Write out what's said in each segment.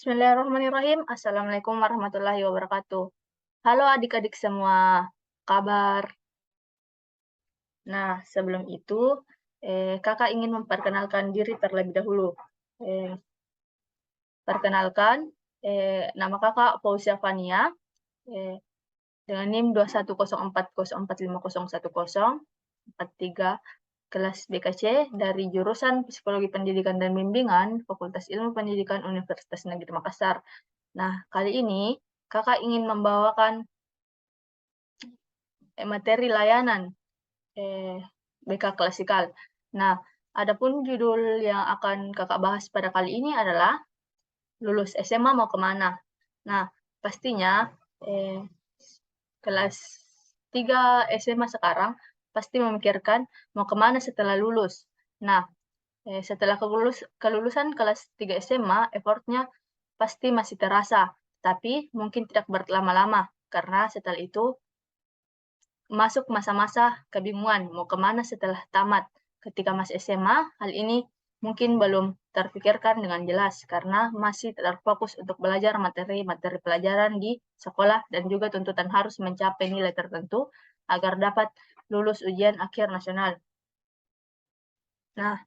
Bismillahirrahmanirrahim. Assalamualaikum warahmatullahi wabarakatuh. Halo adik-adik semua, kabar? Nah, sebelum itu, kakak ingin memperkenalkan diri terlebih dahulu. Eh, Perkenalkan, nama kakak Fauzia Fania, eh, dengan NIM 2104040501043, kelas BKC dari jurusan Psikologi Pendidikan dan Bimbingan, Fakultas Ilmu Pendidikan Universitas Negeri Makassar. Nah, kali ini kakak ingin membawakan materi layanan BK klasikal. Nah, adapun judul yang akan kakak bahas pada kali ini adalah lulus SMA mau kemana. Nah, pastinya kelas 3 SMA sekarang pasti memikirkan mau kemana setelah lulus. Nah, setelah kelulusan kelas 3 SMA, effortnya pasti masih terasa, tapi mungkin tidak berlama-lama, karena setelah itu masuk masa-masa kebingungan mau kemana setelah tamat. Ketika masih SMA, hal ini mungkin belum terpikirkan dengan jelas karena masih terfokus untuk belajar materi-materi pelajaran di sekolah dan juga tuntutan harus mencapai nilai tertentu agar dapat lulus ujian akhir nasional. Nah,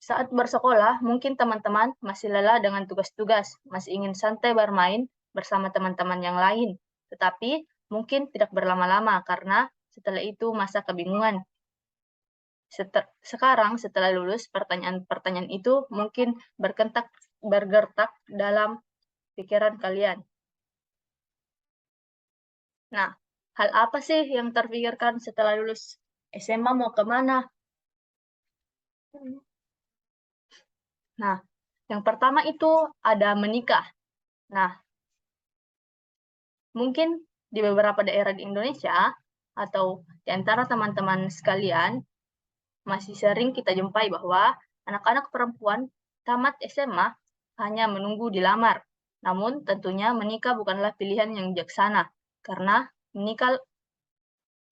saat bersekolah, mungkin teman-teman masih lelah dengan tugas-tugas, masih ingin santai bermain bersama teman-teman yang lain. Tetapi mungkin tidak berlama-lama karena setelah itu masa kebingungan. Sekarang setelah lulus, pertanyaan-pertanyaan itu mungkin bergertak dalam pikiran kalian. Nah, hal apa sih yang terpikirkan setelah lulus SMA mau kemana? Nah, yang pertama itu ada menikah. Nah, mungkin di beberapa daerah di Indonesia atau di antara teman-teman sekalian masih sering kita jumpai bahwa anak-anak perempuan tamat SMA hanya menunggu dilamar. Namun tentunya menikah bukanlah pilihan yang bijaksana karena menikah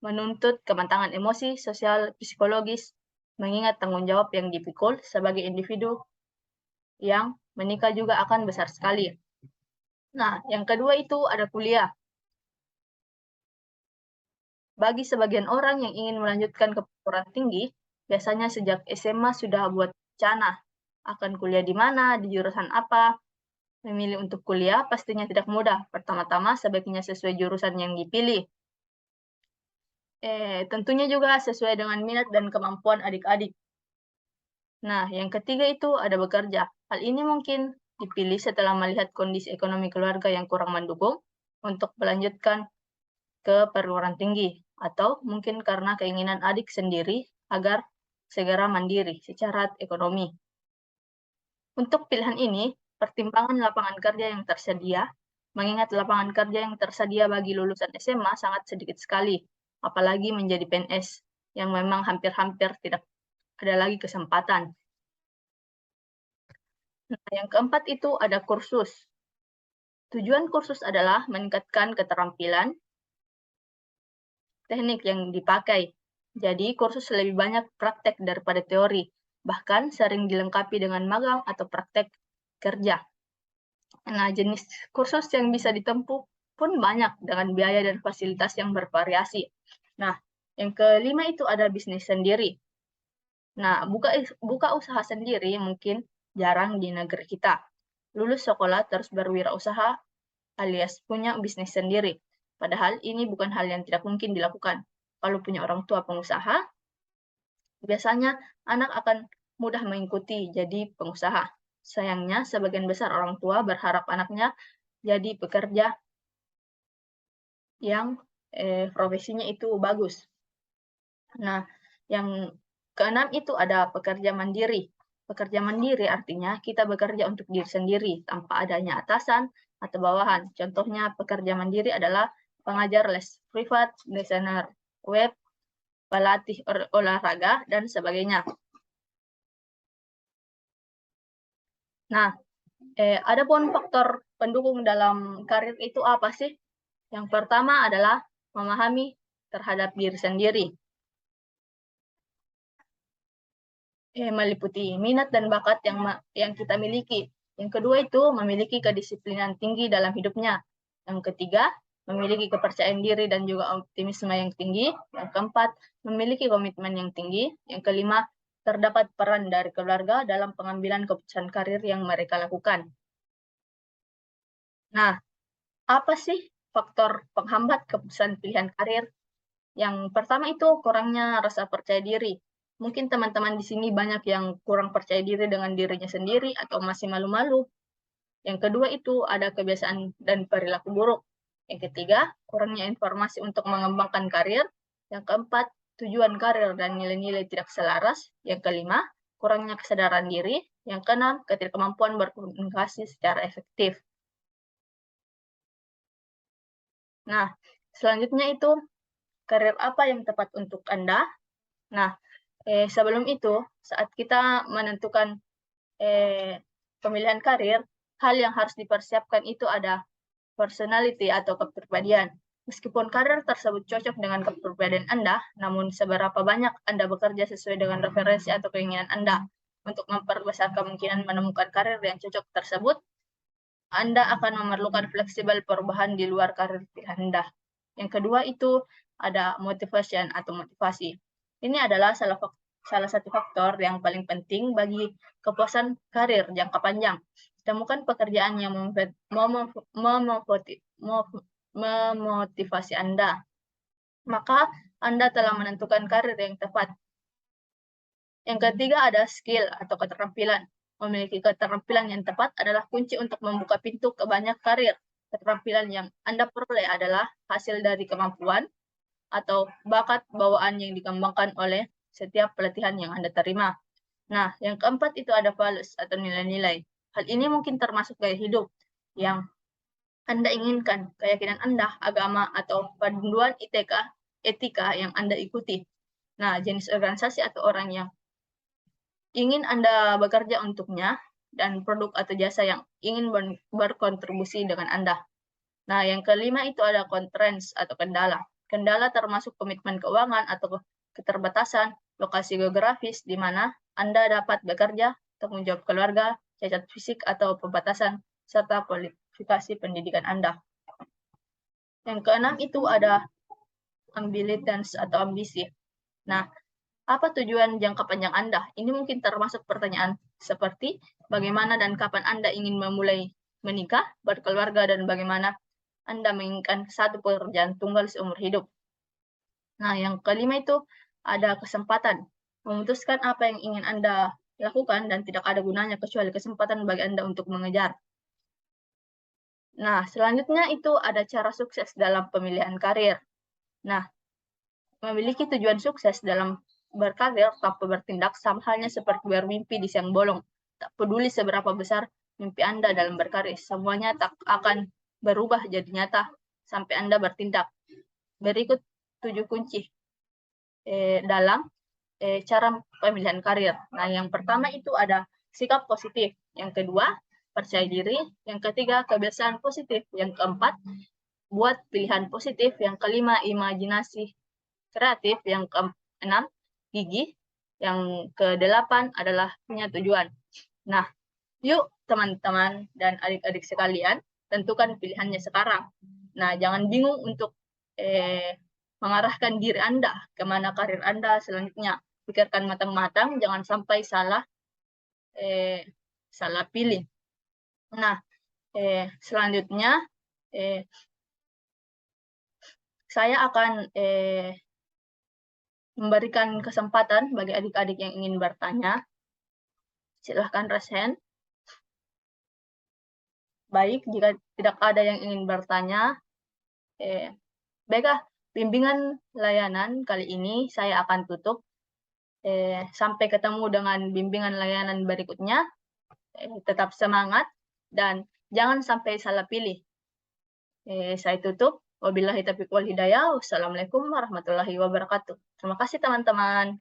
menuntut kematangan emosi, sosial, psikologis, mengingat tanggung jawab yang dipikul sebagai individu yang menikah juga akan besar sekali. Nah, yang kedua itu ada kuliah. Bagi sebagian orang yang ingin melanjutkan ke perguruan tinggi, biasanya sejak SMA sudah buat rencana akan kuliah di mana, di jurusan apa. Memilih untuk kuliah pastinya tidak mudah. Pertama-tama sebaiknya sesuai jurusan yang dipilih. Tentunya juga sesuai dengan minat dan kemampuan adik-adik. Nah, yang ketiga itu ada bekerja. Hal ini mungkin dipilih setelah melihat kondisi ekonomi keluarga yang kurang mendukung untuk melanjutkan ke perguruan tinggi, atau mungkin karena keinginan adik sendiri agar segera mandiri secara ekonomi. Untuk pilihan ini, pertimbangan lapangan kerja yang tersedia, mengingat lapangan kerja yang tersedia bagi lulusan SMA sangat sedikit sekali, apalagi menjadi PNS, yang memang hampir-hampir tidak ada lagi kesempatan. Nah, yang keempat itu ada kursus. Tujuan kursus adalah meningkatkan keterampilan teknik yang dipakai. Jadi, kursus lebih banyak praktek daripada teori, bahkan sering dilengkapi dengan magang atau praktek kerja. Nah, jenis kursus yang bisa ditempuh pun banyak dengan biaya dan fasilitas yang bervariasi. Nah, yang kelima itu ada bisnis sendiri. Nah, buka usaha sendiri mungkin jarang di negeri kita. Lulus sekolah terus berwirausaha alias punya bisnis sendiri. Padahal ini bukan hal yang tidak mungkin dilakukan. Kalau punya orang tua pengusaha, biasanya anak akan mudah mengikuti jadi pengusaha. Sayangnya, sebagian besar orang tua berharap anaknya jadi pekerja yang profesinya itu bagus. Nah, yang keenam itu ada pekerja mandiri. Pekerja mandiri artinya kita bekerja untuk diri sendiri tanpa adanya atasan atau bawahan. Contohnya pekerja mandiri adalah pengajar les privat, desainer web, pelatih olahraga, dan sebagainya. Nah, ada pun faktor pendukung dalam karir itu apa sih? Yang pertama adalah memahami terhadap diri sendiri. meliputi minat dan bakat yang kita miliki. Yang kedua itu memiliki kedisiplinan tinggi dalam hidupnya. Yang ketiga, memiliki kepercayaan diri dan juga optimisme yang tinggi. Yang keempat, memiliki komitmen yang tinggi. Yang kelima, terdapat peran dari keluarga dalam pengambilan keputusan karir yang mereka lakukan. Nah, apa sih faktor penghambat keputusan pilihan karir? Yang pertama itu kurangnya rasa percaya diri. Mungkin teman-teman di sini banyak yang kurang percaya diri dengan dirinya sendiri atau masih malu-malu. Yang kedua itu ada kebiasaan dan perilaku buruk. Yang ketiga, kurangnya informasi untuk mengembangkan karir. Yang keempat, tujuan karir dan nilai-nilai tidak selaras. Yang kelima, kurangnya kesadaran diri. Yang keenam, ketidakmampuan berkomunikasi secara efektif. Nah, selanjutnya itu karir apa yang tepat untuk Anda? Nah, sebelum itu, saat kita menentukan pemilihan karir, hal yang harus dipersiapkan itu ada personality atau kepribadian. Meskipun karir tersebut cocok dengan kepribadian Anda, namun seberapa banyak Anda bekerja sesuai dengan referensi atau keinginan Anda. Untuk memperbesar kemungkinan menemukan karir yang cocok tersebut, Anda akan memerlukan fleksibel perubahan di luar karir pilihan Anda. Yang kedua itu ada motivation atau motivasi. Ini adalah salah satu faktor yang paling penting bagi kepuasan karir jangka panjang. Temukan pekerjaan yang memotivasi Anda. Maka Anda telah menentukan karir yang tepat. Yang ketiga ada skill atau keterampilan. Memiliki keterampilan yang tepat adalah kunci untuk membuka pintu ke banyak karir. Keterampilan yang Anda peroleh adalah hasil dari kemampuan atau bakat bawaan yang dikembangkan oleh setiap pelatihan yang Anda terima. Nah, yang keempat itu ada values atau nilai-nilai. Hal ini mungkin termasuk gaya hidup yang Anda inginkan, keyakinan Anda, agama, atau panduan etika yang Anda ikuti. Nah, jenis organisasi atau orang yang ingin Anda bekerja untuknya, dan produk atau jasa yang ingin berkontribusi dengan Anda. Nah, yang kelima itu ada constraints atau kendala. Kendala termasuk komitmen keuangan atau keterbatasan, lokasi geografis di mana Anda dapat bekerja, tanggung jawab keluarga, cacat fisik atau pembatasan, serta kualifikasi pendidikan Anda. Yang keenam itu ada abilitas atau ambisi. Nah, apa tujuan jangka panjang Anda? Ini mungkin termasuk pertanyaan seperti bagaimana dan kapan Anda ingin memulai menikah, berkeluarga, dan bagaimana Anda menginginkan satu pekerjaan tunggal seumur hidup. Nah, yang kelima itu ada kesempatan. Memutuskan apa yang ingin Anda lakukan dan tidak ada gunanya kecuali kesempatan bagi Anda untuk mengejar. Nah, selanjutnya itu ada cara sukses dalam pemilihan karir. Nah, memiliki tujuan sukses dalam berkarir tanpa bertindak sama halnya seperti bermimpi di siang bolong. Tak peduli seberapa besar mimpi Anda dalam berkarir, semuanya tak akan berubah jadi nyata sampai Anda bertindak. Berikut 7 kunci dalam cara pemilihan karir. Nah, yang pertama itu ada sikap positif. Yang kedua, percaya diri. Yang ketiga, kebiasaan positif. Yang keempat, buat pilihan positif. Yang kelima, imajinasi kreatif. Yang keenam, gigih. Yang kedelapan adalah punya tujuan. Nah, yuk teman-teman dan adik-adik sekalian, tentukan pilihannya sekarang. Nah, jangan bingung untuk mengarahkan diri Anda kemana karir Anda selanjutnya. Pikirkan matang-matang, jangan sampai salah pilih. Nah, selanjutnya saya akan memberikan kesempatan bagi adik-adik yang ingin bertanya. Silahkan raise hand. Baik, jika tidak ada yang ingin bertanya, baiklah, bimbingan layanan kali ini saya akan tutup. Sampai ketemu dengan bimbingan layanan berikutnya. Tetap semangat dan jangan sampai salah pilih. Saya tutup. Wabillahi taufiq wal hidayah. Wassalamualaikum warahmatullahi wabarakatuh. Terima kasih teman-teman.